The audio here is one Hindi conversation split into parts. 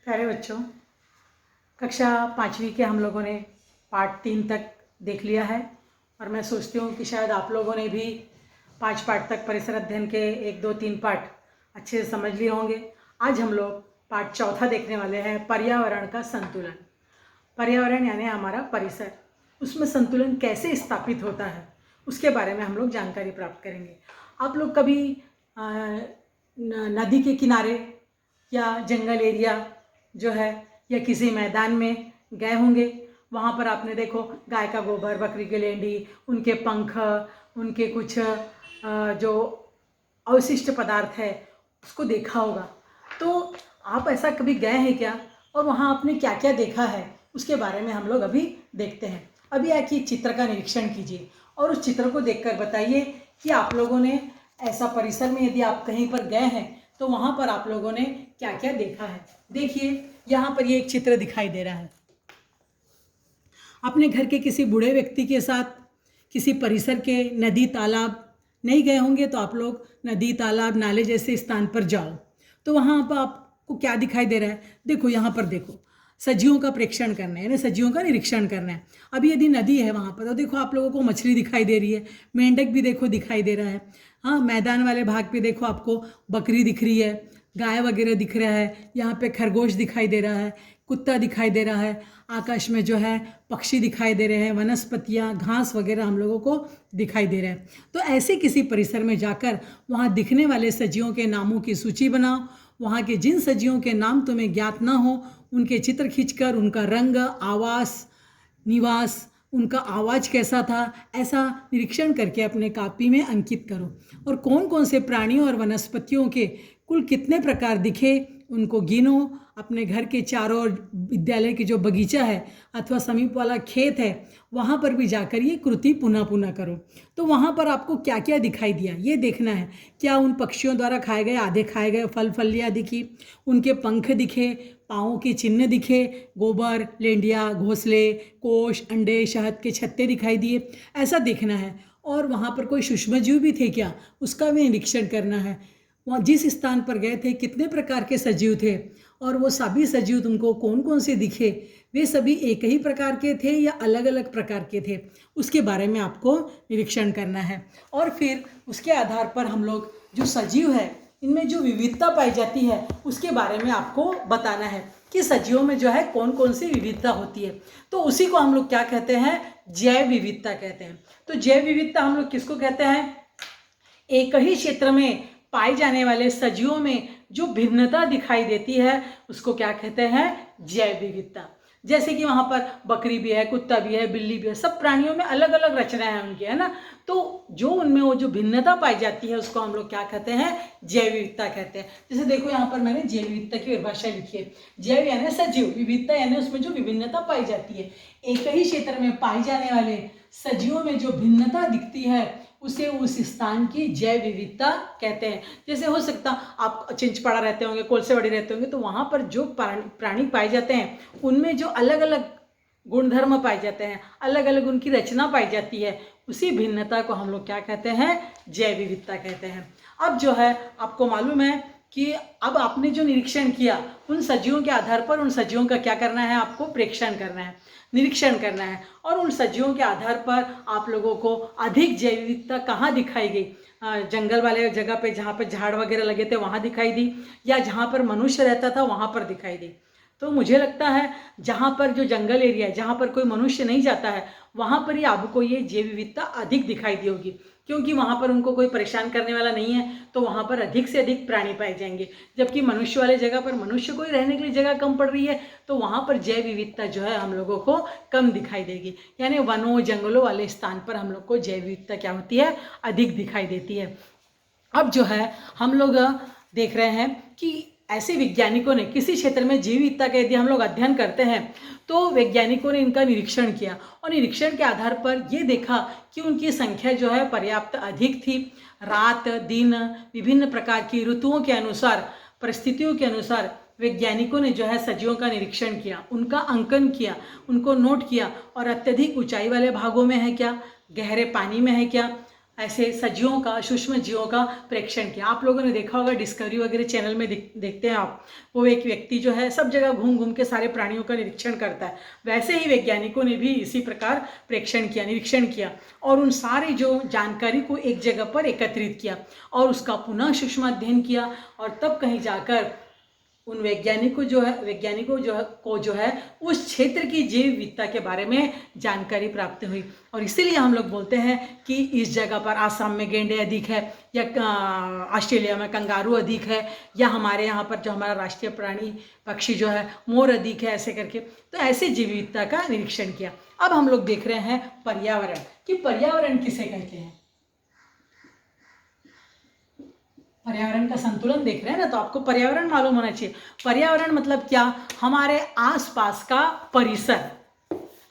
प्यारे बच्चों, कक्षा 5वीं के हम लोगों ने पार्ट 3 तक देख लिया है और मैं सोचती हूँ कि शायद आप लोगों ने भी 5 पार्ट तक परिसर अध्ययन के 1, 2, 3 पार्ट अच्छे से समझ लिए होंगे। आज हम लोग पार्ट चौथा देखने वाले हैं, पर्यावरण का संतुलन। पर्यावरण यानी हमारा परिसर, उसमें संतुलन कैसे स्थापित होता है उसके बारे में हम लोग जानकारी प्राप्त करेंगे। आप लोग कभी नदी के किनारे या जंगल एरिया जो है या किसी मैदान में गए होंगे। वहाँ पर आपने देखो गाय का गोबर, बकरी की लेंडी, उनके पंख, उनके कुछ जो अवशिष्ट पदार्थ है उसको देखा होगा। तो आप ऐसा कभी गए हैं क्या, और वहाँ आपने क्या क्या देखा है उसके बारे में हम लोग अभी देखते हैं। अभी एक चित्र का निरीक्षण कीजिए और उस चित्र को देखकर बताइए कि आप लोगों ने ऐसा परिसर में यदि आप कहीं पर गए हैं तो वहाँ पर आप लोगों ने क्या क्या देखा है। देखिए यहाँ पर ये एक चित्र दिखाई दे रहा है। अपने घर के किसी बूढ़े व्यक्ति के साथ किसी परिसर के नदी तालाब नहीं गए होंगे तो आप लोग नदी तालाब नाले जैसे स्थान पर जाओ तो वहाँ पर आपको क्या दिखाई दे रहा है। देखो यहाँ पर देखो, सजियों का प्रेक्षण करना है यानी सजियों का निरीक्षण करना है। अभी यदि नदी है वहाँ पर तो देखो आप लोगों को मछली दिखाई दे रही है, मेंढक भी देखो दिखाई दे रहा है। हाँ, मैदान वाले भाग पे देखो आपको बकरी दिख रही है, गाय वगैरह दिख रहा है, यहाँ पे खरगोश दिखाई दे रहा है, कुत्ता दिखाई दे रहा है, आकाश में जो है पक्षी दिखाई दे रहे हैं, वनस्पतियाँ घास वगैरह हम लोगों को दिखाई दे रहे हैं। तो ऐसे किसी परिसर में जाकर वहाँ दिखने वाले सजियों के नामों की सूची बनाओ। वहाँ के जिन सजियों के नाम तुम्हें ज्ञात ना हो उनके चित्र खींचकर उनका रंग, आवास, निवास, उनका आवाज़ कैसा था, ऐसा निरीक्षण करके अपने कॉपी में अंकित करो। और कौन कौन से प्राणियों और वनस्पतियों के कुल कितने प्रकार दिखे उनको गिनो। अपने घर के चारों ओर विद्यालय की जो बगीचा है अथवा समीप वाला खेत है वहाँ पर भी जाकर ये कृति पुनः पुनः करो। तो वहाँ पर आपको क्या क्या दिखाई दिया ये देखना है। क्या उन पक्षियों द्वारा खाए गए आधे खाए गए फल फलियाँ दिखी, उनके पंख दिखे, पाँवों के चिन्ह दिखे, गोबर, लेंडिया, घोंसले, कोश, अंडे, शहद के छत्ते दिखाई दिए, ऐसा देखना है। और वहाँ पर कोई सूक्ष्मजीव भी थे क्या उसका भी निरीक्षण करना है। वहाँ जिस स्थान पर गए थे कितने प्रकार के सजीव थे और वो सभी सजीव तुमको कौन कौन से दिखे, वे सभी एक ही प्रकार के थे या अलग अलग प्रकार के थे, उसके बारे में आपको निरीक्षण करना है। और फिर उसके आधार पर हम लोग जो सजीव है इनमें जो विविधता पाई जाती है उसके बारे में आपको बताना है कि सजीवों में जो है कौन कौन सी विविधता होती है। तो उसी को हम लोग क्या कहते हैं, जैव विविधता कहते हैं। तो जैव विविधता हम लोग किसको कहते हैं, एक ही क्षेत्र में पाए जाने वाले सजीवों में जो भिन्नता दिखाई देती है उसको क्या कहते हैं, जैव विविधता। जैसे कि वहाँ पर बकरी भी है, कुत्ता भी है, बिल्ली भी है, सब प्राणियों में अलग अलग रचनाएं हैं उनकी, है ना। तो जो उनमें वो जो भिन्नता पाई जाती है उसको हम लोग क्या कहते हैं, जैव विविधता कहते हैं। जैसे देखो यहाँ पर मैंने जैव विविधता की परिभाषा लिखी है। जैव यानी सजीव, विविधता यानी उसमें जो विभिन्नता पाई जाती है। एक ही क्षेत्र में पाई जाने वाले सजीवों में जो भिन्नता दिखती है उसे उस स्थान की जैव विविधता कहते हैं। जैसे हो सकता आप चिंचपाड़ा रहते होंगे, कोलसेवाड़ी रहते होंगे, तो वहाँ पर जो प्राणी पाए जाते हैं उनमें जो अलग अलग गुणधर्म पाए जाते हैं, अलग अलग उनकी रचना पाई जाती है, उसी भिन्नता को हम लोग क्या कहते हैं, जैव विविधता कहते हैं। अब जो है आपको मालूम है कि अब आपने जो निरीक्षण किया उन सजीवों के आधार पर उन सजीवों का क्या करना है, आपको प्रेक्षण करना है, निरीक्षण करना है। और उन सजीवों के आधार पर आप लोगों को अधिक जैव विविधता कहाँ दिखाई गई, जंगल वाले जगह पे जहाँ पे झाड़ वगैरह लगे थे वहाँ दिखाई दी, या जहाँ पर मनुष्य रहता था वहाँ पर दिखाई दी। तो मुझे लगता है जहाँ पर जो जंगल एरिया है, जहाँ पर कोई मनुष्य नहीं जाता है, वहाँ पर ही आपको ये जैव विविधता अधिक दिखाई दी होगी, क्योंकि वहाँ पर उनको कोई परेशान करने वाला नहीं है, तो वहाँ पर अधिक से अधिक प्राणी पाए जाएंगे। जबकि मनुष्य वाले जगह पर मनुष्य को ही रहने के लिए जगह कम पड़ रही है, तो वहाँ पर जैव विविधता जो है हम लोगों को कम दिखाई देगी। यानी वनों जंगलों वाले स्थान पर हम लोग को जैव विविधता क्या होती है, अधिक दिखाई देती है। अब जो है हम लोग देख रहे हैं कि ऐसे वैज्ञानिकों ने किसी क्षेत्र में जैव विविधता का यदि हम लोग अध्ययन करते हैं तो वैज्ञानिकों ने इनका निरीक्षण किया और निरीक्षण के आधार पर ये देखा कि उनकी संख्या जो है पर्याप्त अधिक थी। रात दिन विभिन्न प्रकार की ऋतुओं के अनुसार, परिस्थितियों के अनुसार वैज्ञानिकों ने जो है सजीवों का निरीक्षण किया, उनका अंकन किया, उनको नोट किया। और अत्यधिक ऊंचाई वाले भागों में है क्या, गहरे पानी में है क्या, ऐसे सजीवों का, सूक्ष्म जीवों का प्रेक्षण किया। आप लोगों ने देखा होगा, डिस्कवरी वगैरह चैनल में देखते हैं आप, वो एक व्यक्ति जो है सब जगह घूम घूम के सारे प्राणियों का निरीक्षण करता है। वैसे ही वैज्ञानिकों ने भी इसी प्रकार प्रेक्षण किया, निरीक्षण किया और उन सारी जो जानकारी को एक जगह पर एकत्रित किया और उसका पुनः सूक्ष्म अध्ययन किया और तब कहीं जाकर उन वैज्ञानिकों जो है उस क्षेत्र की जैव विविधता के बारे में जानकारी प्राप्त हुई। और इसीलिए हम लोग बोलते हैं कि इस जगह पर आसाम में गेंडे अधिक है, या ऑस्ट्रेलिया में कंगारू अधिक है, या हमारे यहाँ पर जो हमारा राष्ट्रीय प्राणी पक्षी जो है मोर अधिक है, ऐसे करके। तो ऐसे जैव विविधता का निरीक्षण किया। अब हम लोग देख रहे हैं पर्यावरण, कि पर्यावरण किसे कहते हैं। पर्यावरण का संतुलन देख रहे हैं ना, तो आपको पर्यावरण मालूम होना चाहिए। पर्यावरण मतलब क्या, हमारे आसपास का परिसर,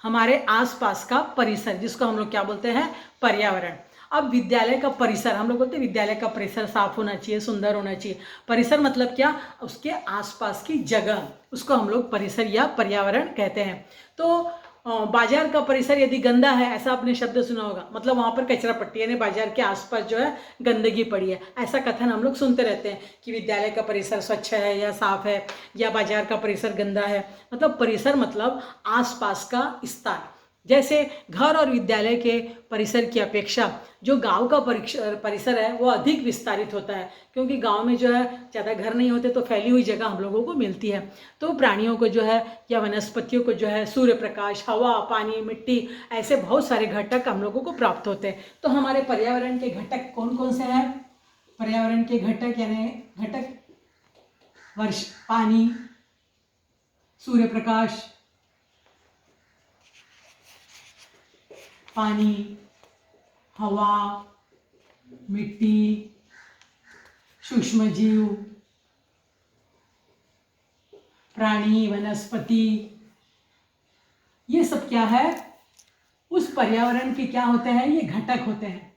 हमारे आसपास का परिसर, जिसको हम लोग क्या बोलते हैं, पर्यावरण। अब विद्यालय का परिसर, हम लोग बोलते हैं विद्यालय का परिसर साफ होना चाहिए, सुंदर होना चाहिए। परिसर मतलब क्या, उसके आसपास की जगह, उसको हम लोग परिसर या पर्यावरण कहते हैं। तो बाजार का परिसर यदि गंदा है, ऐसा आपने शब्द सुना होगा, मतलब वहाँ पर कचरा पट्टी, यानी बाजार के आसपास जो है गंदगी पड़ी है, ऐसा कथन हम लोग सुनते रहते हैं कि विद्यालय का परिसर स्वच्छ है या साफ है, या बाजार का परिसर गंदा है। मतलब परिसर मतलब आसपास का स्थान। जैसे घर और विद्यालय के परिसर की अपेक्षा जो गांव का परिसर है वो अधिक विस्तारित होता है, क्योंकि गांव में जो है ज़्यादा घर नहीं होते, तो फैली हुई जगह हम लोगों को मिलती है। तो प्राणियों को जो है या वनस्पतियों को जो है सूर्य प्रकाश, हवा, पानी, मिट्टी, ऐसे बहुत सारे घटक हम लोगों को प्राप्त होते हैं। तो हमारे पर्यावरण के घटक कौन कौन से हैं। पर्यावरण के घटक यानी घटक वर्ष, पानी, सूर्य प्रकाश, पानी, हवा, मिट्टी, सूक्ष्म जीव, प्राणी, वनस्पति, ये सब क्या है, उस पर्यावरण के क्या होते हैं, ये घटक होते हैं।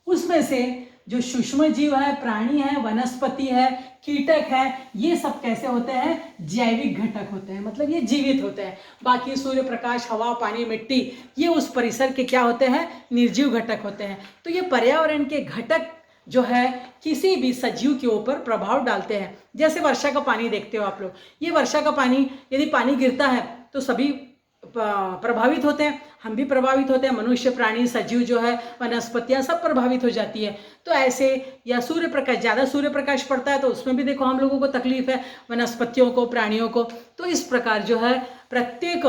उसमें से जो सूक्ष्म जीव है, प्राणी है, वनस्पति है, कीटक है, ये सब कैसे होते हैं, जैविक घटक होते हैं, मतलब ये जीवित होते हैं। बाकी सूर्य प्रकाश, हवा, पानी, मिट्टी, ये उस परिसर के क्या होते हैं, निर्जीव घटक होते हैं। तो ये पर्यावरण के घटक जो है किसी भी सजीव के ऊपर प्रभाव डालते हैं। जैसे वर्षा का पानी देखते हो आप लोग, ये वर्षा का पानी, यदि पानी गिरता है तो सभी प्रभावित होते हैं, हम भी प्रभावित होते हैं, मनुष्य, प्राणी, सजीव जो है, वनस्पतियां सब प्रभावित हो जाती है। तो ऐसे, या सूर्य प्रकाश, ज़्यादा सूर्य प्रकाश पड़ता है तो उसमें भी देखो हम लोगों को तकलीफ है, वनस्पतियों को, प्राणियों को। तो इस प्रकार जो है प्रत्येक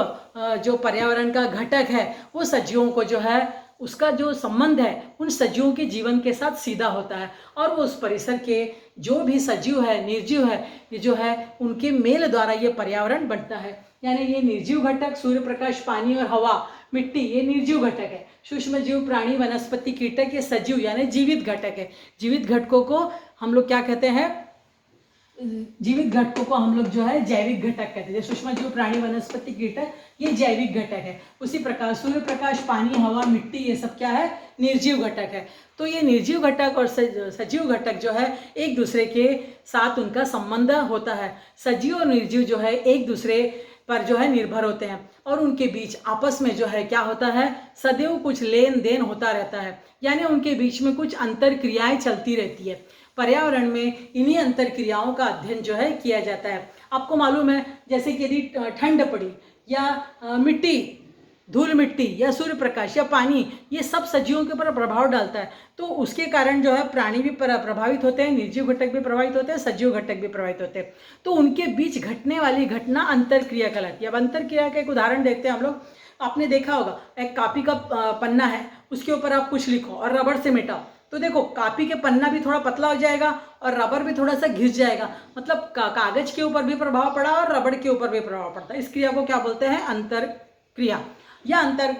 जो पर्यावरण का घटक है वो सजीवों को जो है, उसका जो संबंध है उन सजीवों के जीवन के साथ सीधा होता है, और वो उस परिसर के जो भी सजीव है, निर्जीव है, ये जो है उनके मेल द्वारा ये पर्यावरण बनता है। यानी ये निर्जीव घटक, सूर्य प्रकाश, पानी और हवा, मिट्टी, ये निर्जीव घटक है। सूक्ष्म जीव, प्राणी, वनस्पति, कीटक, ये सजीव यानी जीवित घटक है। जीवित घटकों को हम लोग क्या कहते हैं, जीवित घटकों को हम लोग जो है जैविक घटक कहते हैं। सूक्ष्म जीव, प्राणी, वनस्पति, कीटक, ये जैविक घटक है। उसी प्रकार सूर्य प्रकाश, पानी, हवा, मिट्टी, ये सब क्या है, निर्जीव घटक है। तो ये निर्जीव घटक और सजीव घटक जो है एक दूसरे के साथ उनका संबंध होता है। सजीव और निर्जीव जो है एक दूसरे पर जो है निर्भर होते हैं, और उनके बीच आपस में जो है क्या होता है, सदैव कुछ लेन देन होता रहता है, यानी उनके बीच में कुछ अंतर क्रियाएं चलती रहती है। पर्यावरण में इन्हीं अंतर क्रियाओं का अध्ययन जो है किया जाता है। आपको मालूम है, जैसे कि यदि ठंड पड़ी, या मिट्टी, धूल मिट्टी, या सूर्य प्रकाश, या पानी, ये सब सजीवों के ऊपर प्रभाव डालता है, तो उसके कारण जो है प्राणी भी प्रभावित होते हैं, निर्जीव घटक भी प्रभावित होते हैं, सजीव घटक भी प्रभावित होते हैं। तो उनके बीच घटने वाली घटना अंतर क्रिया कहलाती है। अब अंतर क्रिया का एक उदाहरण देखते हैं हम लोग। आपने देखा होगा, एक कापी का पन्ना है, उसके ऊपर आप कुछ लिखो और रबड़ से मिटाओ, तो देखो कापी के पन्ना भी थोड़ा पतला हो जाएगा और रबर भी थोड़ा सा घिस जाएगा, मतलब कागज के ऊपर भी प्रभाव पड़ा और रबड़ के ऊपर भी प्रभाव पड़ता है। इस क्रिया को क्या बोलते हैं, अंतर क्रिया, या अंतर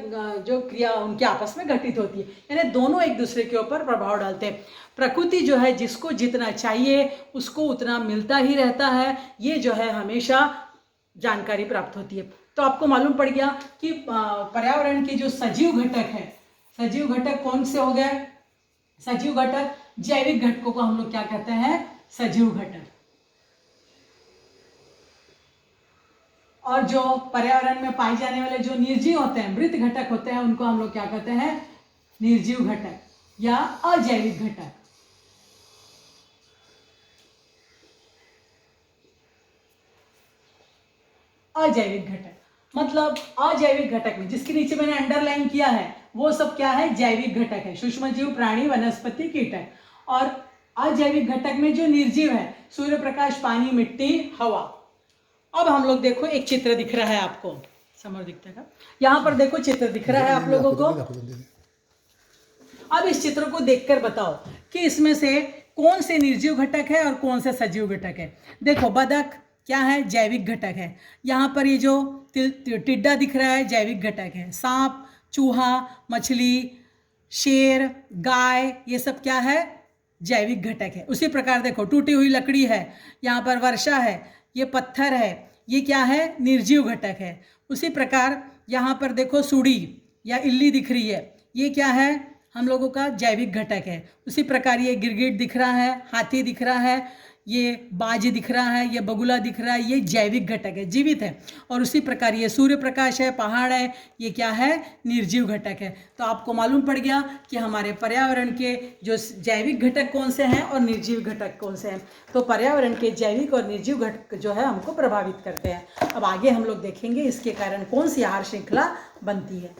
जो क्रिया उनके आपस में घटित होती है, यानी दोनों एक दूसरे के ऊपर प्रभाव डालते हैं। प्रकृति जो है जिसको जितना चाहिए उसको उतना मिलता ही रहता है, ये जो है हमेशा जानकारी प्राप्त होती है। तो आपको मालूम पड़ गया कि पर्यावरण के जो सजीव घटक है, सजीव घटक कौन से हो गए, सजीव घटक, जैविक घटकों को हम लोग क्या कहते हैं, सजीव घटक। और जो पर्यावरण में पाए जाने वाले जो निर्जीव होते हैं, मृत घटक होते हैं, उनको हम लोग क्या कहते हैं, निर्जीव घटक। या अजैविक घटक। अजैविक घटक मतलब अजैविक घटक में जिसके नीचे मैंने अंडरलाइन किया है वो सब क्या है, जैविक घटक है, सूक्ष्म जीव, प्राणी, वनस्पति, कीटक। और अजैविक घटक में जो निर्जीव है, सूर्य प्रकाश, पानी, मिट्टी, हवा। अब हम लोग देखो, एक चित्र दिख रहा है आपको, समझ दिखता है, यहाँ पर देखो चित्र दिख रहा है आप लोगों को। अब इस चित्र को देखकर बताओ कि इसमें से कौन से निर्जीव घटक है और कौन से सजीव घटक है। देखो बतख क्या है, जैविक घटक है। यहाँ पर ये जो टिड्डा दिख रहा है जैविक घटक है। सांप, चूहा, मछली, शेर, गाय, ये सब क्या है, जैविक घटक है। उसी प्रकार देखो टूटी हुई लकड़ी है, यहाँ पर वर्षा है, ये पत्थर है, ये क्या है, निर्जीव घटक है। उसी प्रकार यहाँ पर देखो सूड़ी या इल्ली दिख रही है, ये क्या है, हम लोगों का जैविक घटक है। उसी प्रकार ये गिरगिट दिख रहा है, हाथी दिख रहा है, ये बाज दिख रहा है, ये बगुला दिख रहा है, ये जैविक घटक है, जीवित है। और उसी प्रकार ये सूर्य प्रकाश है, पहाड़ है, ये क्या है, निर्जीव घटक है। तो आपको मालूम पड़ गया कि हमारे पर्यावरण के जो जैविक घटक कौन से हैं और निर्जीव घटक कौन से हैं। तो पर्यावरण के जैविक और निर्जीव घटक जो है हमको प्रभावित करते हैं। अब आगे हम लोग देखेंगे इसके कारण कौन सी आहार श्रृंखला बनती है।